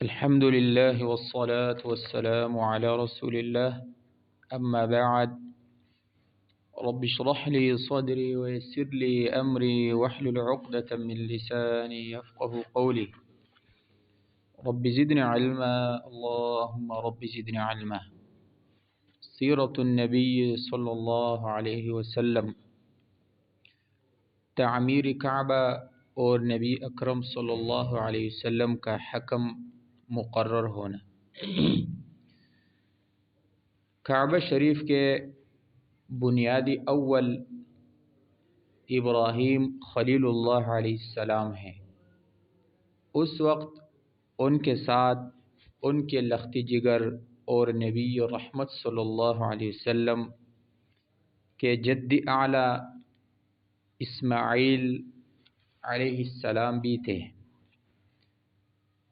الحمد لله والصلاة والسلام على رسول الله. أما بعد، رب اشرح لي صدري ويسر لي أمري واحلل عقدة من لساني يفقه قولي. رب زدني علما، اللهم رب زدني علما. سیرۃ النبی صلی اللہ علیہ وسلم، تعمیر کعبہ اور نبی اکرم صلی اللہ علیہ وسلم کا حکم مقرر ہونا۔ کعبہ شریف کے بنیادی اول ابراہیم خلیل اللہ علیہ السلام ہیں۔ اس وقت ان کے ساتھ ان کے لخت جگر اور نبی رحمت صلی اللہ علیہ وسلم کے جد اعلیٰ اسماعیل علیہ السلام بھی تھے۔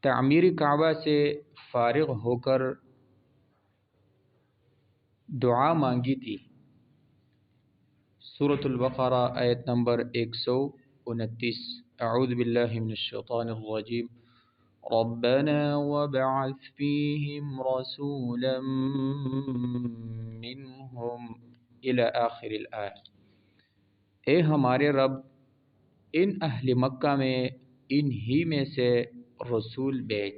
تعمیر کعبہ سے فارغ ہو کر دعا مانگی تھی۔ سورۃ البقرہ آیت نمبر 129۔ اعوذ باللہ من الشیطان الرجیم، ربنا وابعث فیہم رسولا منہم الی آخر الآیہ۔ اے ہمارے رب، ان اہل مکہ میں انہی میں سے رسول بھیج۔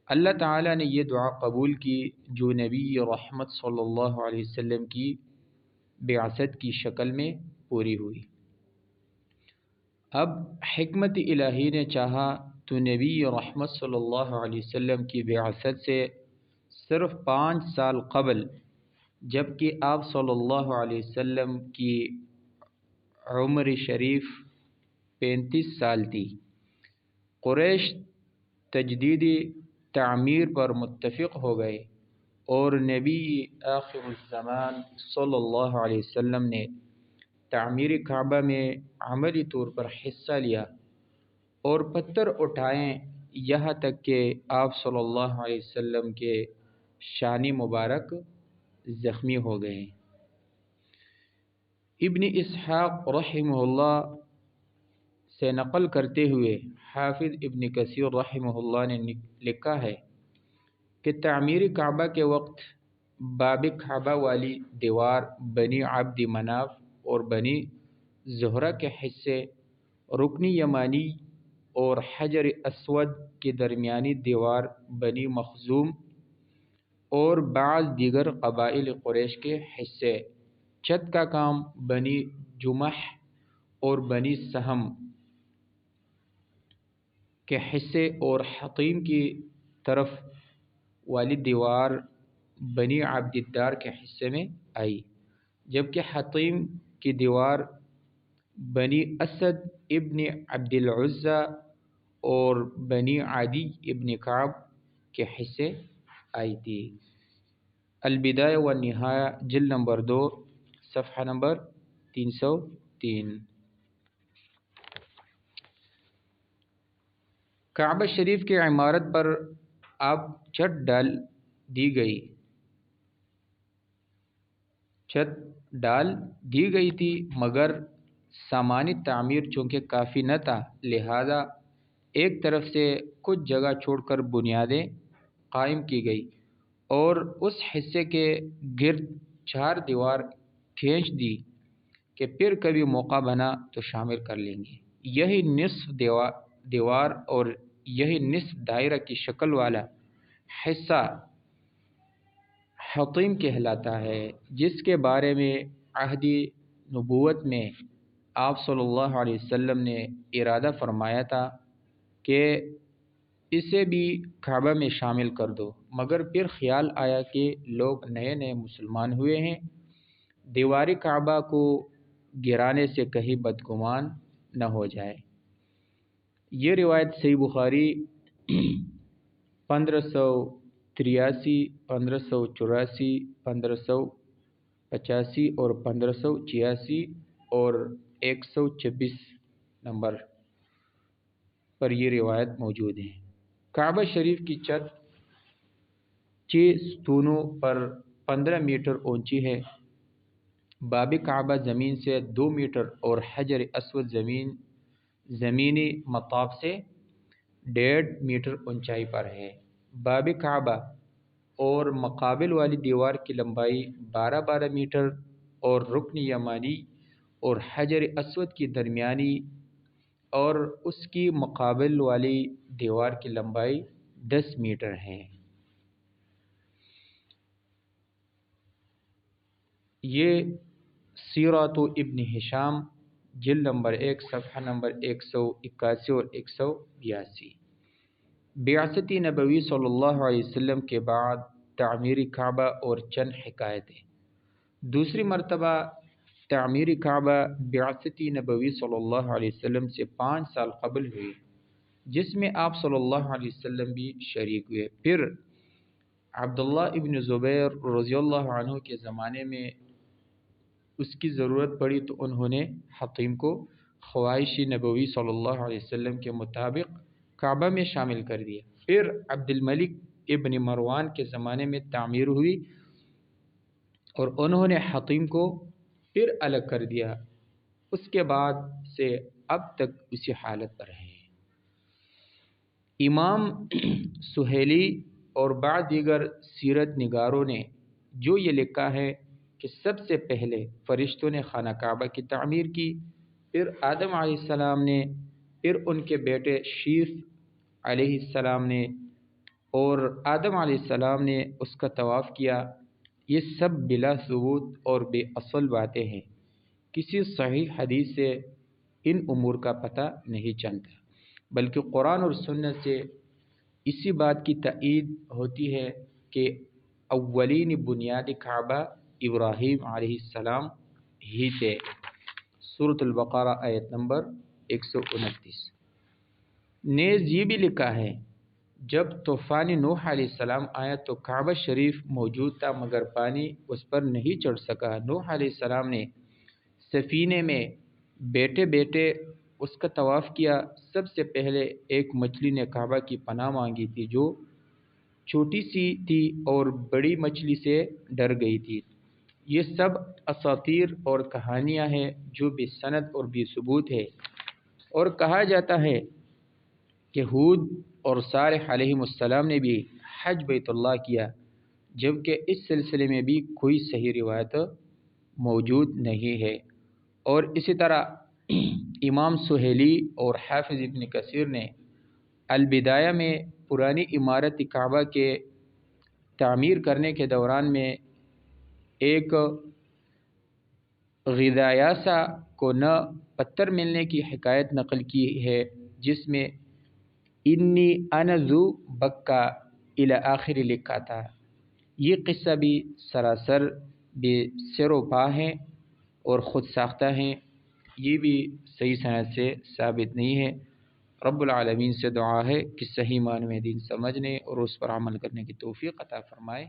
اللہ تعالیٰ نے یہ دعا قبول کی جو نبی رحمت صلی اللہ علیہ وسلم کی بعثت کی شکل میں پوری ہوئی۔ اب حکمت الہی نے چاہا تو نبی رحمت صلی اللہ علیہ وسلم کی بعثت سے صرف 5 سال قبل، جبکہ آپ صلی اللہ علیہ وسلم کی عمر شریف 35 سال تھی، قریش تجدیدی تعمیر پر متفق ہو گئے اور نبی آخر الزمان صلی اللہ علیہ وسلم نے تعمیر کعبہ میں عملی طور پر حصہ لیا اور پتھر اٹھائیں، یہاں تک کہ آپ صلی اللہ علیہ وسلم کے شان مبارک زخمی ہو گئے۔ ابن اسحاق رحمہ اللہ سے نقل کرتے ہوئے حافظ ابن کثیر رحمہ اللہ نے لکھا ہے کہ تعمیر کعبہ کے وقت باب کعبہ والی دیوار بنی عبد مناف اور بنی زہرہ کے حصے، رکن یمانی اور حجر اسود کی درمیانی دیوار بنی مخزوم اور بعض دیگر قبائل قریش کے حصے، چھت کا کام بنی جمح اور بنی سہم کے حصے اور حطیم کی طرف والی دیوار بنی عبد الدار کے حصے میں آئی، جبکہ حطیم کی دیوار بنی اسد ابن عبد العزیٰ اور بنی عدی ابن کعب کے حصے آئی تھی۔ البدایہ والنہایہ جلد نمبر 2 صفحہ نمبر 303۔ کعبہ شریف کی عمارت پر اب چھت ڈال دی گئی تھی، مگر سامان تعمیر چونکہ کافی نہ تھا، لہذا ایک طرف سے کچھ جگہ چھوڑ کر بنیادیں قائم کی گئی اور اس حصے کے گرد 4 دیوار کھینچ دی کہ پھر کبھی موقع بنا تو شامل کر لیں گے۔ یہی نصف دیوار اور یہی نصف دائرہ کی شکل والا حصہ حطیم کہلاتا ہے، جس کے بارے میں عہد نبوت میں آپ صلی اللہ علیہ وسلم نے ارادہ فرمایا تھا کہ اسے بھی کعبہ میں شامل کر دو، مگر پھر خیال آیا کہ لوگ نئے مسلمان ہوئے ہیں، دیوار کعبہ کو گرانے سے کہیں بدگمان نہ ہو جائے۔ یہ روایت صحیح بخاری 1583، 1584، 1585 اور 1586 اور 126 نمبر پر یہ روایت موجود ہے۔ کعبہ شریف کی چھت 6 ستونوں پر 15 میٹر اونچی ہے۔ باب کعبہ زمین سے 2 میٹر اور حجر اسود زمینی مطاف سے 1.5 میٹر اونچائی پر ہے۔ باب کعبہ اور مقابل والی دیوار کی لمبائی 12 میٹر اور رکن یمانی اور حجر اسود کی درمیانی اور اس کی مقابل والی دیوار کی لمبائی 10 میٹر ہے۔ یہ سیرۃ ابن ہشام جلد نمبر 1 صفحہ نمبر 181 اور 182۔ بعثت نبوی صلی اللہ علیہ وسلم کے بعد تعمیر کعبہ اور چند حکایتیں۔ دوسری مرتبہ تعمیر کعبہ بعثت نبوی صلی اللہ علیہ وسلم سے 5 سال قبل ہوئی، جس میں آپ صلی اللہ علیہ وسلم بھی شریک ہوئے۔ پھر عبداللہ ابن زبیر رضی اللہ عنہ کے زمانے میں اس کی ضرورت پڑی تو انہوں نے حطیم کو خواہش نبوی صلی اللہ علیہ وسلم کے مطابق کعبہ میں شامل کر دیا۔ پھر عبد الملک ابن مروان کے زمانے میں تعمیر ہوئی اور انہوں نے حطیم کو پھر الگ کر دیا۔ اس کے بعد سے اب تک اسی حالت پر ہے۔ امام سہیلی اور بعض دیگر سیرت نگاروں نے جو یہ لکھا ہے کہ سب سے پہلے فرشتوں نے خانہ کعبہ کی تعمیر کی، پھر آدم علیہ السلام نے، پھر ان کے بیٹے شیث علیہ السلام نے، اور آدم علیہ السلام نے اس کا طواف کیا۔ یہ سب بلا ثبوت اور بے اصل باتیں ہیں۔ کسی صحیح حدیث سے ان امور کا پتہ نہیں چلتا، بلکہ قرآن اور سنت سے اسی بات کی تائید ہوتی ہے کہ اولین بنیاد کعبہ ابراہیم علیہ السلام ہی تھے۔ سورۃ البقرہ آیت نمبر 129۔ نیز یہ بھی لکھا ہے جب طوفان نوح علیہ السلام آیا تو کعبہ شریف موجود تھا مگر پانی اس پر نہیں چڑھ سکا۔ نوح علیہ السلام نے سفینے میں بیٹھے بیٹھے اس کا طواف کیا۔ سب سے پہلے ایک مچھلی نے کعبہ کی پناہ مانگی تھی جو چھوٹی سی تھی اور بڑی مچھلی سے ڈر گئی تھی۔ یہ سب اساطیر اور کہانیاں ہیں جو بے سند اور بے ثبوت ہے، اور کہا جاتا ہے کہ ہود اور صالح علیہ السلام نے بھی حج بیت اللہ کیا، جبکہ اس سلسلے میں بھی کوئی صحیح روایت موجود نہیں ہے۔ اور اسی طرح امام سہیلی اور حافظ ابن کثیر نے البدایہ میں پرانی عمارت کعبہ کے تعمیر کرنے کے دوران میں ایک غدایاسا کو نہ پتھر ملنے کی حکایت نقل کی ہے، جس میں انی انا ذو بکا الی آخر لکھا تھا۔ یہ قصہ بھی سراسر بے سر و پا ہے اور خود ساختہ ہیں، یہ بھی صحیح سند سے ثابت نہیں ہے۔ رب العالمین سے دعا ہے کہ صحیح معنی میں دین سمجھنے اور اس پر عمل کرنے کی توفیق عطا فرمائے۔